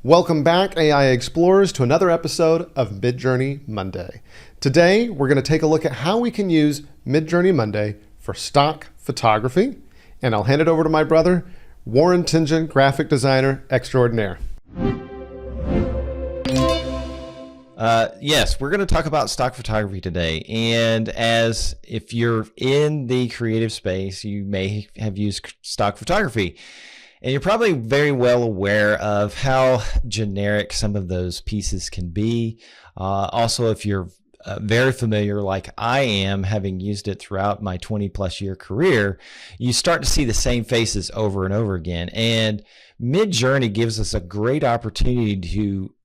Welcome back, AI Explorers, to another episode of Midjourney Monday. Today, we're going to take a look at how we can use Midjourney Monday for stock photography, and I'll hand it over to my brother, Warren Tingen, graphic designer extraordinaire. Yes, we're going to talk about stock photography today. And as if you're in the creative space, you may have used stock photography. And you're probably very well aware of how generic some of those pieces can be. Also, if you're very familiar, like I am, having used it throughout my 20 plus year career, you start to see the same faces over and over again. And Midjourney gives us a great opportunity to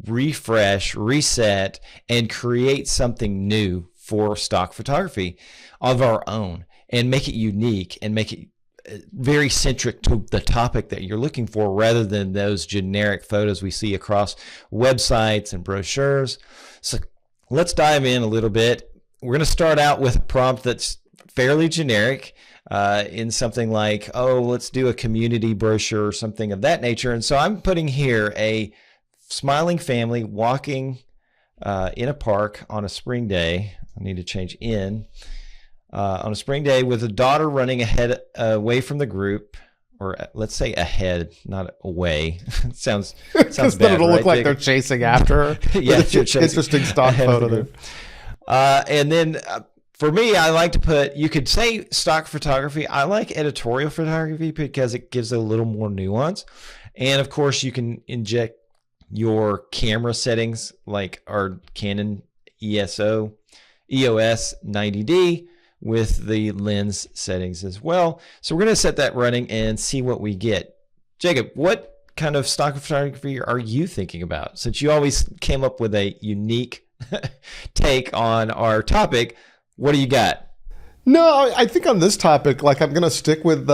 refresh, reset, and create something new for stock photography of our own and make it unique and make it very centric to the topic that you're looking for, rather than those generic photos we see across websites and brochures. So let's dive in a little bit. We're going to start out with a prompt that's fairly generic in something like, oh, let's do a community brochure or something of that nature. And so I'm putting here a smiling family walking in a park on a spring day. I need to change on a spring day, with a daughter running away from the group, or let's say ahead, not away. sounds Because bad, then it'll right? look like they're chasing after her. Yeah, interesting stock photo there. And then for me, I like to put, you could say stock photography. I like editorial photography because it gives it a little more nuance. And of course, you can inject your camera settings like our Canon EOS 90D with the lens settings as well. So we're going to set that running and see what we get. Jacob, what kind of stock photography are you thinking about? Since you always came up with a unique take on our topic, what do you got? No, I think on this topic, like I'm gonna stick with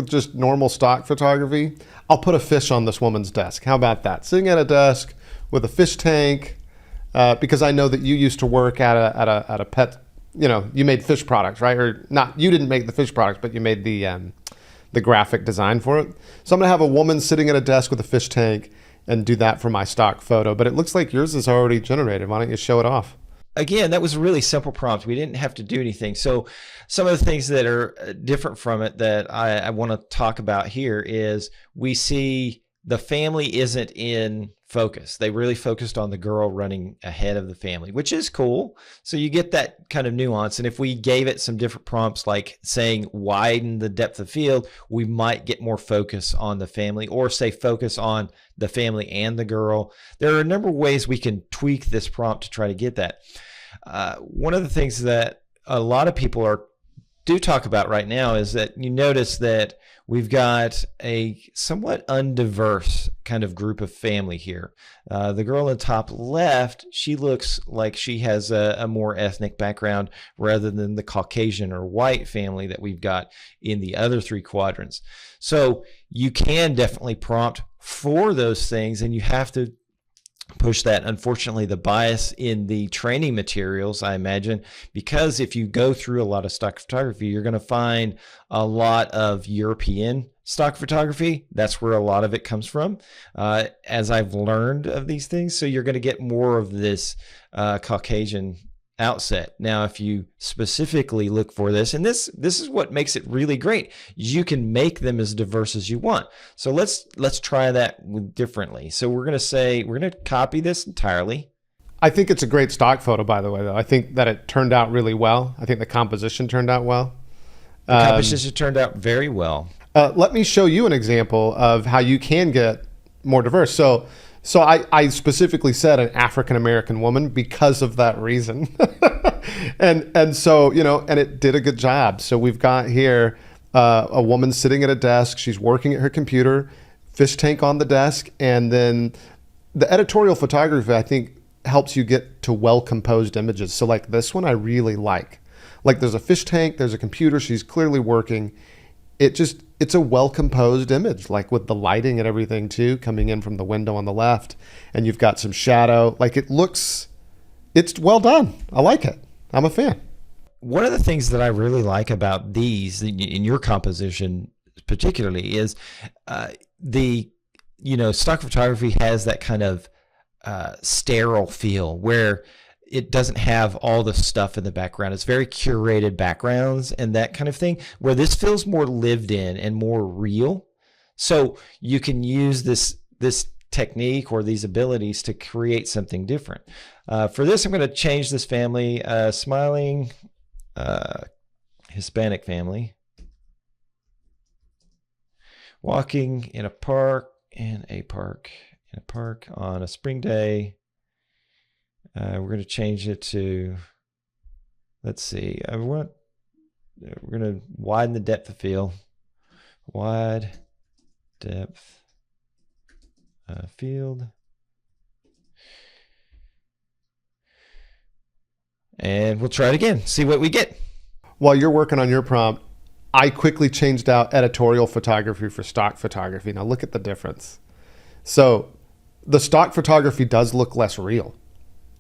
just normal stock photography. I'll put a fish on this woman's desk. How about that? Sitting at a desk with a fish tank, because I know that you used to work at a pet. You know, you made fish products, right? Or not? You didn't make the fish products, but you made the graphic design for it. So I'm gonna have a woman sitting at a desk with a fish tank and do that for my stock photo. But it looks like yours is already generated. Why don't you show it off? Again, that was a really simple prompt. We didn't have to do anything. So some of the things that are different from it that I want to talk about here is we see the family isn't in focus. They really focused on the girl running ahead of the family, which is cool. So you get that kind of nuance. And if we gave it some different prompts, like saying widen the depth of field, we might get more focus on the family, or say focus on the family and the girl. There are a number of ways we can tweak this prompt to try to get that. One of the things that a lot of people do talk about right now is that you notice that we've got a somewhat undiverse kind of group of family here. The girl in the top left, she looks like she has a more ethnic background rather than the Caucasian or white family that we've got in the other three quadrants. So you can definitely prompt for those things, and you have to push that. Unfortunately, the bias in the training materials, I imagine, because if you go through a lot of stock photography, you're going to find a lot of European stock photography. That's where a lot of it comes from, as I've learned of these things. So you're going to get more of this Caucasian outset. Now, if you specifically look for this, and this is what makes it really great, you can make them as diverse as you want. So let's try that differently. So we're going to copy this entirely. I think it's a great stock photo, by the way, though. I think that it turned out really well. I think the composition turned out well. The composition turned out very well. Let me show you an example of how you can get more diverse. So I specifically said an African-American woman because of that reason. and so, and it did a good job. So we've got here a woman sitting at a desk. She's working at her computer, fish tank on the desk. And then the editorial photography, I think, helps you get to well-composed images. So like this one, I really like. Like there's a fish tank, there's a computer, she's clearly working. It's a well-composed image, like with the lighting and everything too, coming in from the window on the left, and you've got some shadow. Like it's well done. I like it. I'm a fan. One of the things that I really like about these in your composition particularly is the stock photography has that kind of sterile feel where it doesn't have all the stuff in the background. It's very curated backgrounds and that kind of thing, where this feels more lived in and more real. So you can use this technique or these abilities to create something different. For this, I'm going to change this family, smiling Hispanic family, walking in a park on a spring day. We're going to change it to, let's see, we're going to widen the depth of field. Wide depth field. And we'll try it again, see what we get. While you're working on your prompt, I quickly changed out editorial photography for stock photography. Now look at the difference. So the stock photography does look less real,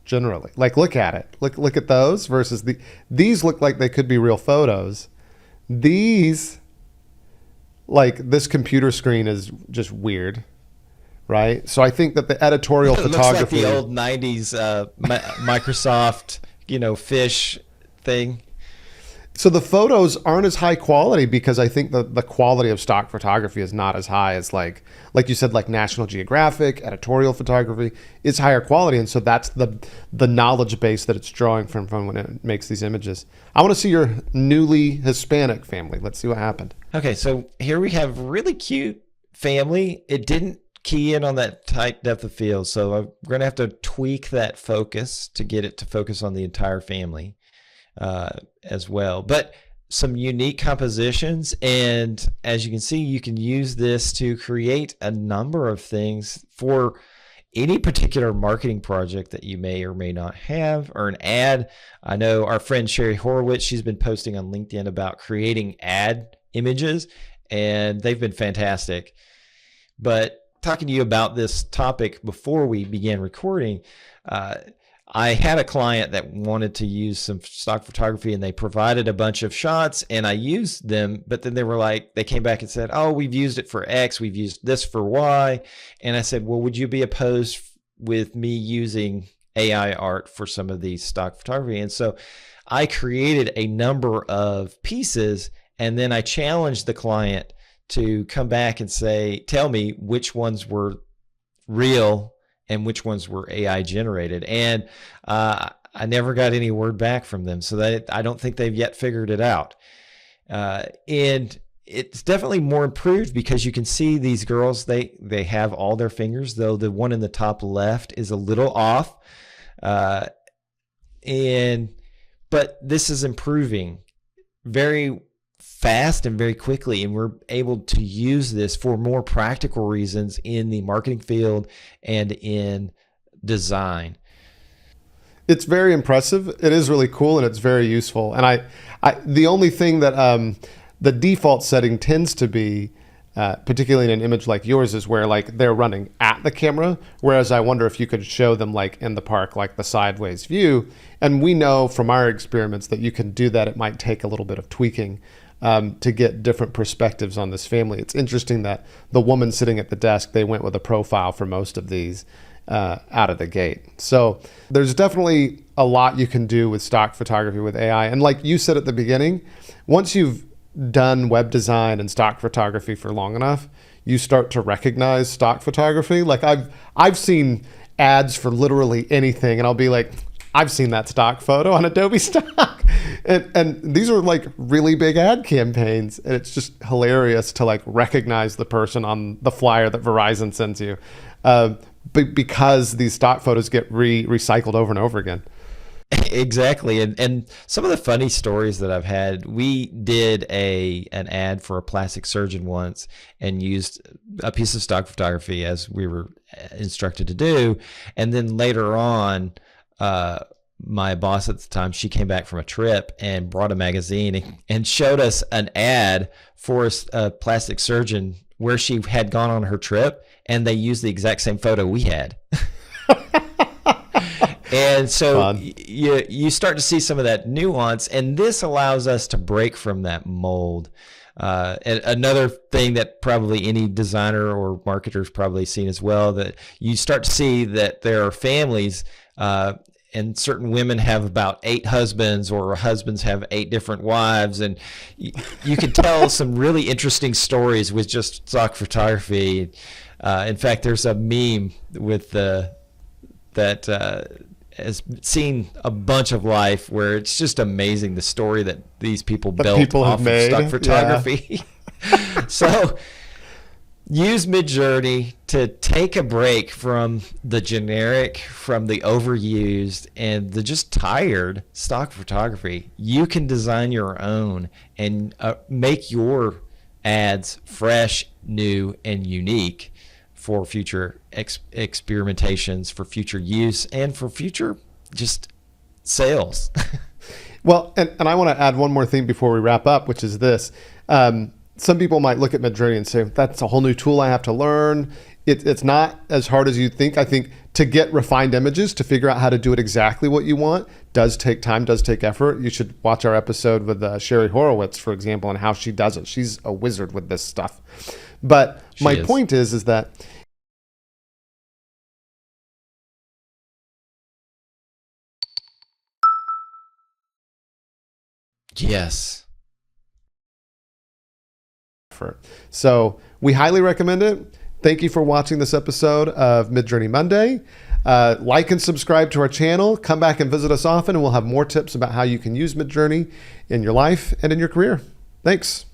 generally. Like, look at it. Look at those versus these look like they could be real photos. These, like, this computer screen is just weird, right? So I think that the editorial photography, looks like the old 90s Microsoft, fish thing. So the photos aren't as high quality because I think the quality of stock photography is not as high as like you said, like National Geographic, editorial photography is higher quality. And so that's the knowledge base that it's drawing from when it makes these images. I want to see your newly Hispanic family. Let's see what happened. Okay, so here we have really cute family. It didn't key in on that tight depth of field. So I'm going to have to tweak that focus to get it to focus on the entire family. As well, but some unique compositions. And as you can see, you can use this to create a number of things for any particular marketing project that you may or may not have, or an ad. I know our friend Sherry Horowitz, she's been posting on LinkedIn about creating ad images, and they've been fantastic. But talking to you about this topic before we began recording, I had a client that wanted to use some stock photography, and they provided a bunch of shots and I used them, but then they came back and said, oh, we've used it for X, we've used this for Y. And I said, well, would you be opposed with me using AI art for some of these stock photography? And so I created a number of pieces, and then I challenged the client to come back and tell me which ones were real and which ones were AI generated. And I never got any word back from them. So I don't think they've yet figured it out. And it's definitely more improved because you can see these girls, they have all their fingers, though the one in the top left is a little off. But this is improving very fast and very quickly, and we're able to use this for more practical reasons in the marketing field and in design. It's very impressive. It is really cool, and it's very useful. And I the only thing that the default setting tends to be, particularly in an image like yours, is where like they're running at the camera, whereas I wonder if you could show them like in the park, like the sideways view. And we know from our experiments that you can do that. It might take a little bit of tweaking to get different perspectives on this family. It's interesting that the woman sitting at the desk, they went with a profile for most of these out of the gate. So there's definitely a lot you can do with stock photography with AI. And like you said at the beginning, once you've done web design and stock photography for long enough, you start to recognize stock photography. Like I've seen ads for literally anything, and I'll be like, I've seen that stock photo on Adobe Stock. And these are like really big ad campaigns. And it's just hilarious to like recognize the person on the flyer that Verizon sends you because these stock photos get recycled over and over again. Exactly. And some of the funny stories that I've had, we did an ad for a plastic surgeon once and used a piece of stock photography as we were instructed to do. And then later on, my boss at the time, she came back from a trip and brought a magazine and showed us an ad for a plastic surgeon where she had gone on her trip, and they used the exact same photo we had. And so you start to see some of that nuance, and this allows us to break from that mold. And another thing that probably any designer or marketer's probably seen as well, that you start to see that there are families, and certain women have about 8 husbands, or husbands have 8 different wives. And you can tell some really interesting stories with just stock photography. In fact, there's a meme with that has seen a bunch of life where it's just amazing the story that these people built off of stock photography. Yeah. So use Midjourney to take a break from the generic, from the overused, and the just tired stock photography. You can design your own and make your ads fresh, new, and unique for future experimentations, for future use, and for future just sales. Well, and I want to add one more thing before we wrap up, which is this. Some people might look at Midjourney and say, that's a whole new tool I have to learn. It's not as hard as you think. I think to get refined images, to figure out how to do it exactly what you want, does take time, does take effort. You should watch our episode with Sherry Horowitz, for example, and how she does it. She's a wizard with this stuff. But my point is that yes. So we highly recommend it. Thank you for watching this episode of Midjourney Monday. Like and subscribe to our channel. Come back and visit us often, and we'll have more tips about how you can use Midjourney in your life and in your career. Thanks.